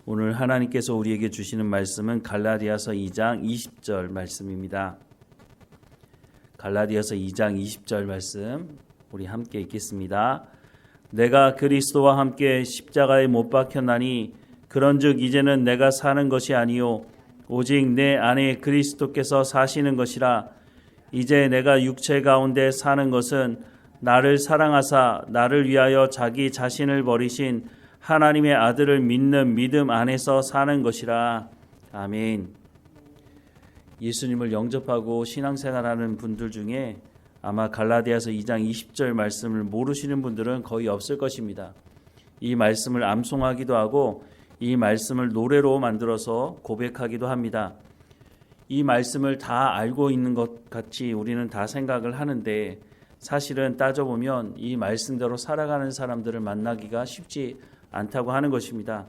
오늘 하나님께서 우리에게 주시는 말씀은 갈라디아서 2장 20절 말씀입니다. 갈라디아서 2장 20절 말씀 우리 함께 읽겠습니다. 내가 그리스도와 함께 십자가에 못 박혔나니 그런즉 이제는 내가 사는 것이 아니요 오직 내 안에 그리스도께서 사시는 것이라. 이제 내가 육체 가운데 사는 것은 나를 사랑하사 나를 위하여 자기 자신을 버리신 하나님의 아들을 믿는 믿음 안에서 사는 것이라. 아멘. 예수님을 영접하고 신앙생활하는 분들 중에 아마 갈라디아서 2장 20절 말씀을 모르시는 분들은 거의 없을 것입니다. 이 말씀을 암송하기도 하고 이 말씀을 노래로 만들어서 고백하기도 합니다. 이 말씀을 다 알고 있는 것 같이 우리는 다 생각을 하는데 사실은 따져보면 이 말씀대로 살아가는 사람들을 만나기가 쉽지 않다고 하는 것입니다.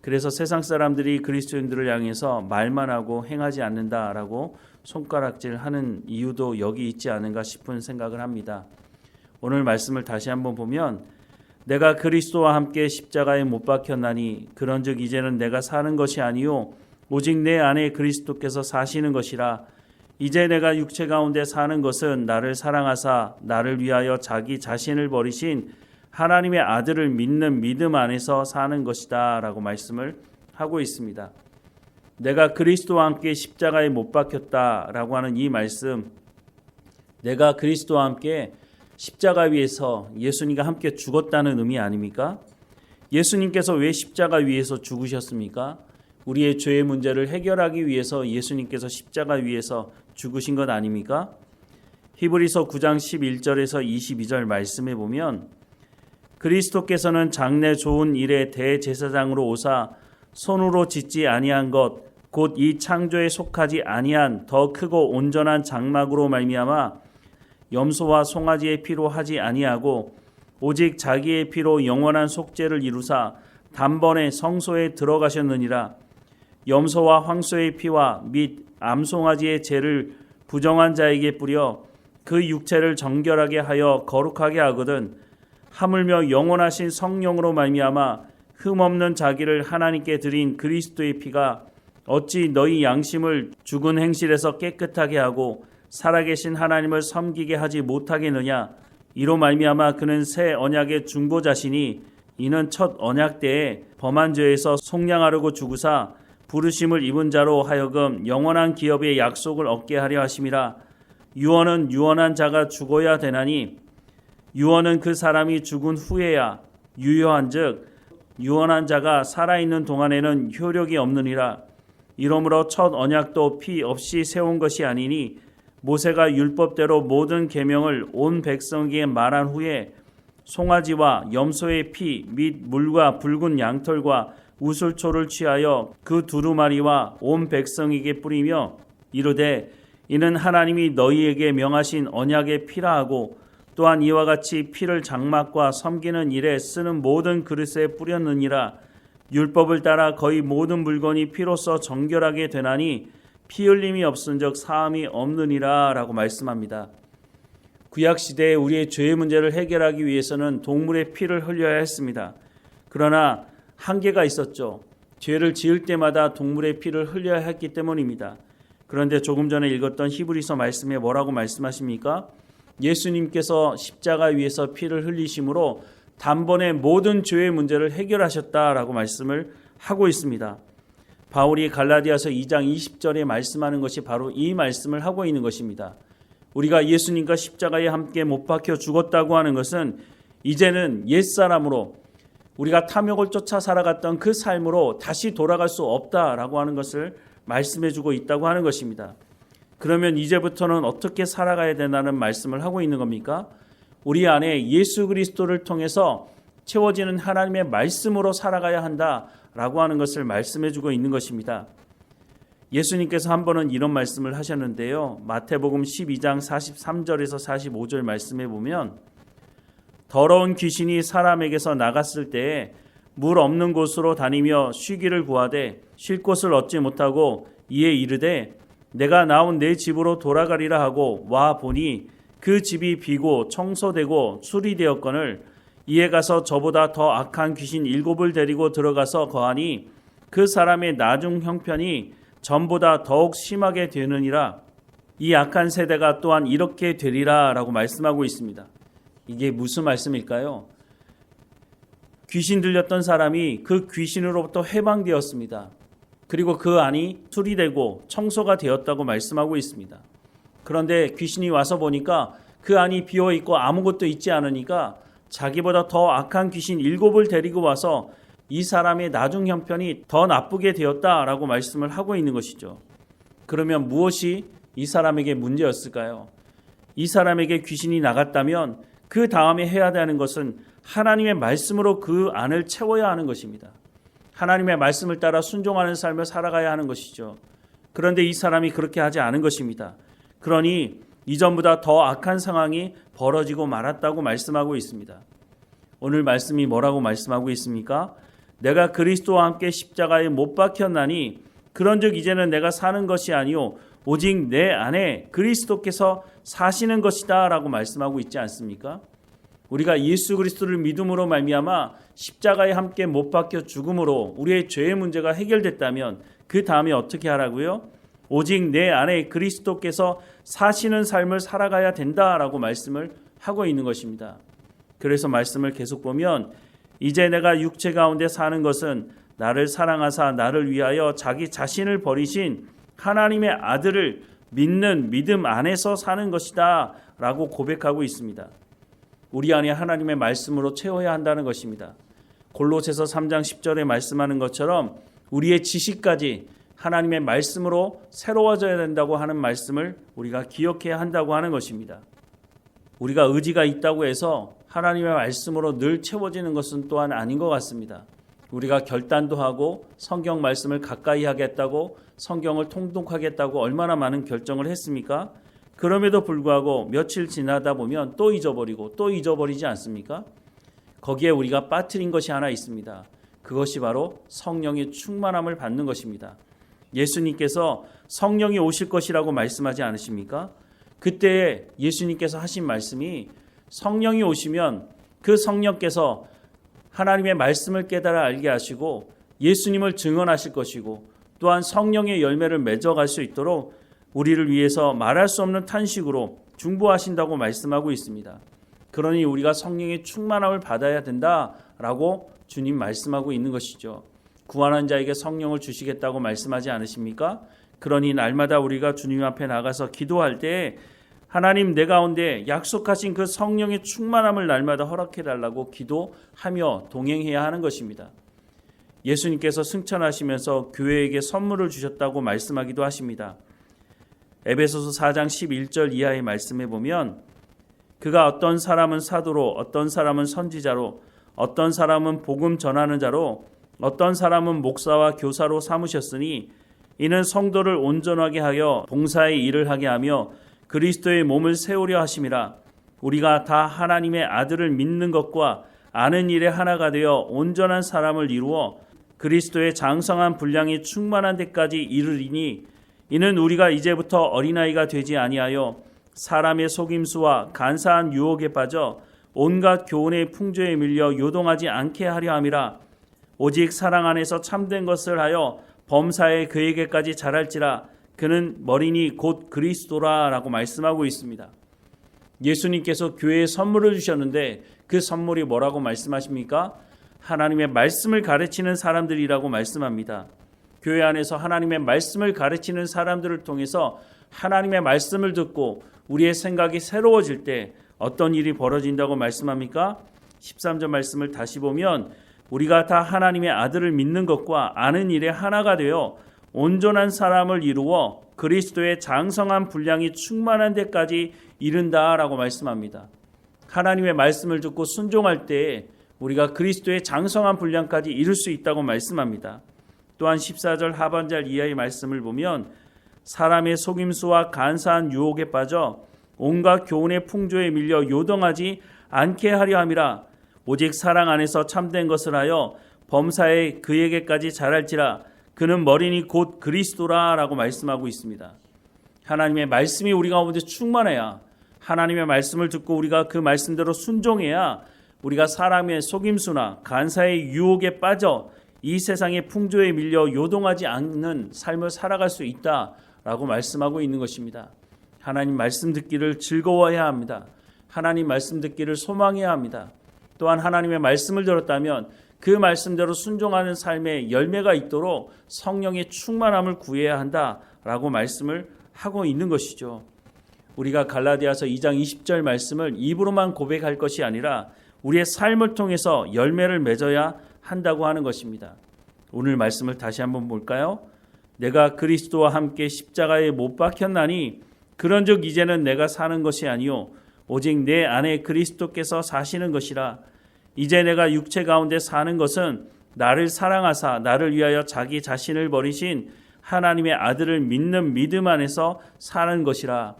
그래서 세상 사람들이 그리스도인들을 향해서 말만 하고 행하지 않는다라고 손가락질하는 이유도 여기 있지 않은가 싶은 생각을 합니다. 오늘 말씀을 다시 한번 보면 내가 그리스도와 함께 십자가에 못 박혔나니 그런즉 이제는 내가 사는 것이 아니요 오직 내 안에 그리스도께서 사시는 것이라. 이제 내가 육체 가운데 사는 것은 나를 사랑하사 나를 위하여 자기 자신을 버리신 하나님의 아들을 믿는 믿음 안에서 사는 것이다 라고 말씀을 하고 있습니다. 내가 그리스도와 함께 십자가에 못 박혔다 라고 하는 이 말씀, 내가 그리스도와 함께 십자가 위에서 예수님과 함께 죽었다는 의미 아닙니까? 예수님께서 왜 십자가 위에서 죽으셨습니까? 우리의 죄의 문제를 해결하기 위해서 예수님께서 십자가 위에서 죽으신 것 아닙니까? 히브리서 9장 11절에서 22절 말씀에 보면 그리스도께서는 장래 좋은 일의 대제사장으로 오사 손으로 짓지 아니한 것 곧 이 창조에 속하지 아니한 더 크고 온전한 장막으로 말미암아 염소와 송아지의 피로 하지 아니하고 오직 자기의 피로 영원한 속죄를 이루사 단번에 성소에 들어가셨느니라. 염소와 황소의 피와 및 암송아지의 죄를 부정한 자에게 뿌려 그 육체를 정결하게 하여 거룩하게 하거든 하물며 영원하신 성령으로 말미암아 흠없는 자기를 하나님께 드린 그리스도의 피가 어찌 너희 양심을 죽은 행실에서 깨끗하게 하고 살아계신 하나님을 섬기게 하지 못하겠느냐. 이로 말미암아 그는 새 언약의 중보자시니 이는 첫 언약 때에 범한 죄에서 속량하려고 죽으사 부르심을 입은 자로 하여금 영원한 기업의 약속을 얻게 하려 하심이라. 유언은 유언한 자가 죽어야 되나니 유언은 그 사람이 죽은 후에야 유효한즉 유언한 자가 살아있는 동안에는 효력이 없느니라. 이러므로 첫 언약도 피 없이 세운 것이 아니니 모세가 율법대로 모든 계명을 온 백성에게 말한 후에 송아지와 염소의 피 및 물과 붉은 양털과 우슬초를 취하여 그 두루마리와 온 백성에게 뿌리며 이르되 이는 하나님이 너희에게 명하신 언약의 피라 하고 또한 이와 같이 피를 장막과 섬기는 일에 쓰는 모든 그릇에 뿌렸느니라. 율법을 따라 거의 모든 물건이 피로써 정결하게 되나니 피 흘림이 없은즉 사함이 없느니라 라고 말씀합니다. 구약시대에 우리의 죄의 문제를 해결하기 위해서는 동물의 피를 흘려야 했습니다. 그러나 한계가 있었죠. 죄를 지을 때마다 동물의 피를 흘려야 했기 때문입니다. 그런데 조금 전에 읽었던 히브리서 말씀에 뭐라고 말씀하십니까? 예수님께서 십자가 위에서 피를 흘리심으로 단번에 모든 죄의 문제를 해결하셨다라고 말씀을 하고 있습니다. 바울이 갈라디아서 2장 20절에 말씀하는 것이 바로 이 말씀을 하고 있는 것입니다. 우리가 예수님과 십자가에 함께 못 박혀 죽었다고 하는 것은 이제는 옛사람으로 우리가 탐욕을 쫓아 살아갔던 그 삶으로 다시 돌아갈 수 없다라고 하는 것을 말씀해주고 있다고 하는 것입니다. 그러면 이제부터는 어떻게 살아가야 되나는 말씀을 하고 있는 겁니까? 우리 안에 예수 그리스도를 통해서 채워지는 하나님의 말씀으로 살아가야 한다라고 하는 것을 말씀해주고 있는 것입니다. 예수님께서 한 번은 이런 말씀을 하셨는데요. 마태복음 12장 43절에서 45절 말씀에 보면 더러운 귀신이 사람에게서 나갔을 때에 물 없는 곳으로 다니며 쉬기를 구하되 쉴 곳을 얻지 못하고 이에 이르되 내가 나온 내 집으로 돌아가리라 하고 와 보니 그 집이 비고 청소되고 수리되었거늘 이에 가서 저보다 더 악한 귀신 7을 데리고 들어가서 거하니 그 사람의 나중 형편이 전보다 더욱 심하게 되느니라. 이 악한 세대가 또한 이렇게 되리라 라고 말씀하고 있습니다. 이게 무슨 말씀일까요? 귀신 들렸던 사람이 그 귀신으로부터 해방되었습니다. 그리고 그 안이 수리되고 청소가 되었다고 말씀하고 있습니다. 그런데 귀신이 와서 보니까 그 안이 비어있고 아무것도 있지 않으니까 자기보다 더 악한 귀신 7을 데리고 와서 이 사람의 나중 형편이 더 나쁘게 되었다라고 말씀을 하고 있는 것이죠. 그러면 무엇이 이 사람에게 문제였을까요? 이 사람에게 귀신이 나갔다면 그 다음에 해야 되는 것은 하나님의 말씀으로 그 안을 채워야 하는 것입니다. 하나님의 말씀을 따라 순종하는 삶을 살아가야 하는 것이죠. 그런데 이 사람이 그렇게 하지 않은 것입니다. 그러니 이전보다 더 악한 상황이 벌어지고 말았다고 말씀하고 있습니다. 오늘 말씀이 뭐라고 말씀하고 있습니까? 내가 그리스도와 함께 십자가에 못 박혔나니 그런즉 이제는 내가 사는 것이 아니요 오직 내 안에 그리스도께서 사시는 것이다 라고 말씀하고 있지 않습니까? 우리가 예수 그리스도를 믿음으로 말미암아 십자가에 함께 못 박혀 죽음으로 우리의 죄의 문제가 해결됐다면 그 다음에 어떻게 하라고요? 오직 내 안에 그리스도께서 사시는 삶을 살아가야 된다라고 말씀을 하고 있는 것입니다. 그래서 말씀을 계속 보면 이제 내가 육체 가운데 사는 것은 나를 사랑하사 나를 위하여 자기 자신을 버리신 하나님의 아들을 믿는 믿음 안에서 사는 것이다 라고 고백하고 있습니다. 우리 안에 하나님의 말씀으로 채워야 한다는 것입니다. 골로새서 3장 10절에 말씀하는 것처럼 우리의 지식까지 하나님의 말씀으로 새로워져야 된다고 하는 말씀을 우리가 기억해야 한다고 하는 것입니다. 우리가 의지가 있다고 해서 하나님의 말씀으로 늘 채워지는 것은 또한 아닌 것 같습니다. 우리가 결단도 하고 성경 말씀을 가까이 하겠다고 성경을 통독하겠다고 얼마나 많은 결정을 했습니까? 그럼에도 불구하고 며칠 지나다 보면 또 잊어버리고 또 잊어버리지 않습니까? 거기에 우리가 빠뜨린 것이 하나 있습니다. 그것이 바로 성령의 충만함을 받는 것입니다. 예수님께서 성령이 오실 것이라고 말씀하지 않으십니까? 그때 예수님께서 하신 말씀이 성령이 오시면 그 성령께서 하나님의 말씀을 깨달아 알게 하시고 예수님을 증언하실 것이고 또한 성령의 열매를 맺어갈 수 있도록 우리를 위해서 말할 수 없는 탄식으로 중보하신다고 말씀하고 있습니다. 그러니 우리가 성령의 충만함을 받아야 된다라고 주님 말씀하고 있는 것이죠. 구원한 자에게 성령을 주시겠다고 말씀하지 않으십니까? 그러니 날마다 우리가 주님 앞에 나가서 기도할 때 하나님 내 가운데 약속하신 그 성령의 충만함을 날마다 허락해달라고 기도하며 동행해야 하는 것입니다. 예수님께서 승천하시면서 교회에게 선물을 주셨다고 말씀하기도 하십니다. 에베소서 4장 11절 이하의 말씀에 보면 그가 어떤 사람은 사도로 어떤 사람은 선지자로 어떤 사람은 복음 전하는 자로 어떤 사람은 목사와 교사로 삼으셨으니 이는 성도를 온전하게 하여 봉사의 일을 하게 하며 그리스도의 몸을 세우려 하심이라. 우리가 다 하나님의 아들을 믿는 것과 아는 일에 하나가 되어 온전한 사람을 이루어 그리스도의 장성한 분량이 충만한 데까지 이르리니 이는 우리가 이제부터 어린아이가 되지 아니하여 사람의 속임수와 간사한 유혹에 빠져 온갖 교훈의 풍조에 밀려 요동하지 않게 하려 함이라. 오직 사랑 안에서 참된 것을 하여 범사에 그에게까지 자랄지라. 그는 머리니 곧 그리스도라 라고 말씀하고 있습니다. 예수님께서 교회에 선물을 주셨는데 그 선물이 뭐라고 말씀하십니까? 하나님의 말씀을 가르치는 사람들이라고 말씀합니다. 교회 안에서 하나님의 말씀을 가르치는 사람들을 통해서 하나님의 말씀을 듣고 우리의 생각이 새로워질 때 어떤 일이 벌어진다고 말씀합니까? 13절 말씀을 다시 보면 우리가 다 하나님의 아들을 믿는 것과 아는 일에 하나가 되어 온전한 사람을 이루어 그리스도의 장성한 분량이 충만한 데까지 이른다라고 말씀합니다. 하나님의 말씀을 듣고 순종할 때 우리가 그리스도의 장성한 분량까지 이룰 수 있다고 말씀합니다. 또한 14절 하반절 이하의 말씀을 보면 사람의 속임수와 간사한 유혹에 빠져 온갖 교훈의 풍조에 밀려 요동하지 않게 하려 함이라. 오직 사랑 안에서 참된 것을 하여 범사에 그에게까지 자랄지라. 그는 머리니 곧 그리스도라 라고 말씀하고 있습니다. 하나님의 말씀이 우리 가운데 충만해야 하나님의 말씀을 듣고 우리가 그 말씀대로 순종해야 우리가 사람의 속임수나 간사의 유혹에 빠져 이 세상의 풍조에 밀려 요동하지 않는 삶을 살아갈 수 있다라고 말씀하고 있는 것입니다. 하나님 말씀 듣기를 즐거워해야 합니다. 하나님 말씀 듣기를 소망해야 합니다. 또한 하나님의 말씀을 들었다면 그 말씀대로 순종하는 삶의 열매가 있도록 성령의 충만함을 구해야 한다라고 말씀을 하고 있는 것이죠. 우리가 갈라디아서 2장 20절 말씀을 입으로만 고백할 것이 아니라 우리의 삶을 통해서 열매를 맺어야 한다고 하는 것입니다. 오늘 말씀을 다시 한번 볼까요? 내가 그리스도와 함께 십자가에 못 박혔나니 그런즉 이제는 내가 사는 것이 아니요 오직 내 안에 그리스도께서 사시는 것이라. 이제 내가 육체 가운데 사는 것은 나를 사랑하사 나를 위하여 자기 자신을 버리신 하나님의 아들을 믿는 믿음 안에서 사는 것이라.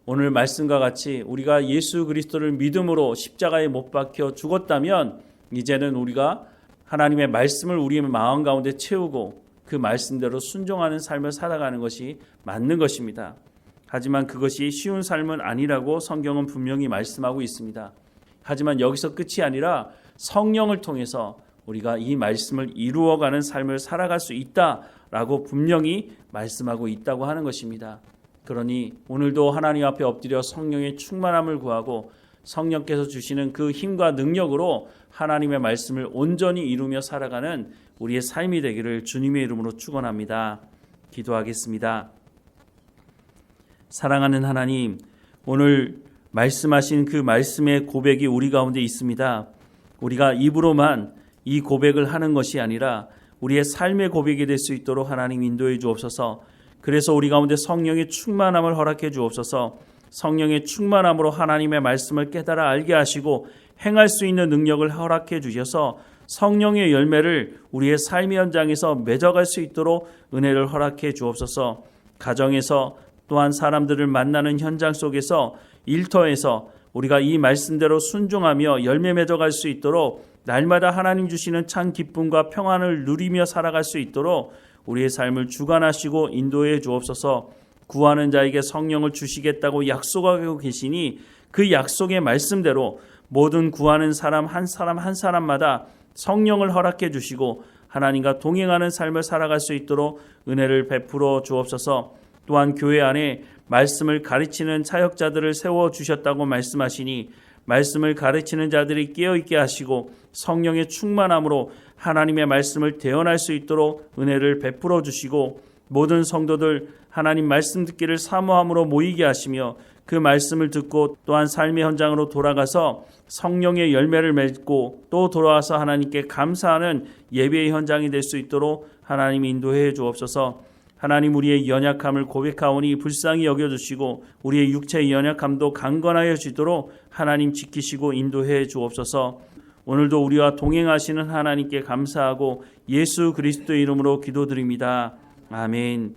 오늘 말씀과 같이 우리가 예수 그리스도를 믿음으로 십자가에 못 박혀 죽었다면 이제는 우리가 하나님의 말씀을 우리의 마음 가운데 채우고 그 말씀대로 순종하는 삶을 살아가는 것이 맞는 것입니다. 하지만 그것이 쉬운 삶은 아니라고 성경은 분명히 말씀하고 있습니다. 하지만 여기서 끝이 아니라 성령을 통해서 우리가 이 말씀을 이루어가는 삶을 살아갈 수 있다라고 분명히 말씀하고 있다고 하는 것입니다. 그러니 오늘도 하나님 앞에 엎드려 성령의 충만함을 구하고 성령께서 주시는 그 힘과 능력으로 하나님의 말씀을 온전히 이루며 살아가는 우리의 삶이 되기를 주님의 이름으로 축원합니다. 기도하겠습니다. 사랑하는 하나님, 오늘 말씀하신 그 말씀의 고백이 우리 가운데 있습니다. 우리가 입으로만 이 고백을 하는 것이 아니라 우리의 삶의 고백이 될 수 있도록 하나님 인도해 주옵소서. 그래서 우리 가운데 성령의 충만함을 허락해 주옵소서. 성령의 충만함으로 하나님의 말씀을 깨달아 알게 하시고 행할 수 있는 능력을 허락해 주셔서 성령의 열매를 우리의 삶의 현장에서 맺어갈 수 있도록 은혜를 허락해 주옵소서. 가정에서 또한 사람들을 만나는 현장 속에서 일터에서 우리가 이 말씀대로 순종하며 열매 맺어갈 수 있도록 날마다 하나님 주시는 참 기쁨과 평안을 누리며 살아갈 수 있도록 우리의 삶을 주관하시고 인도해 주옵소서. 구하는 자에게 성령을 주시겠다고 약속하고 계시니 그 약속의 말씀대로 모든 구하는 사람 한 사람마다 성령을 허락해 주시고 하나님과 동행하는 삶을 살아갈 수 있도록 은혜를 베풀어 주옵소서. 또한 교회 안에 말씀을 가르치는 사역자들을 세워주셨다고 말씀하시니 말씀을 가르치는 자들이 깨어있게 하시고 성령의 충만함으로 하나님의 말씀을 대언할 수 있도록 은혜를 베풀어 주시고 모든 성도들 하나님 말씀 듣기를 사모함으로 모이게 하시며 그 말씀을 듣고 또한 삶의 현장으로 돌아가서 성령의 열매를 맺고 또 돌아와서 하나님께 감사하는 예배의 현장이 될 수 있도록 하나님 인도해 주옵소서. 하나님 우리의 연약함을 고백하오니 불쌍히 여겨주시고 우리의 육체의 연약함도 강건하여 지도록 하나님 지키시고 인도해 주옵소서. 오늘도 우리와 동행하시는 하나님께 감사하고 예수 그리스도의 이름으로 기도드립니다. 아멘.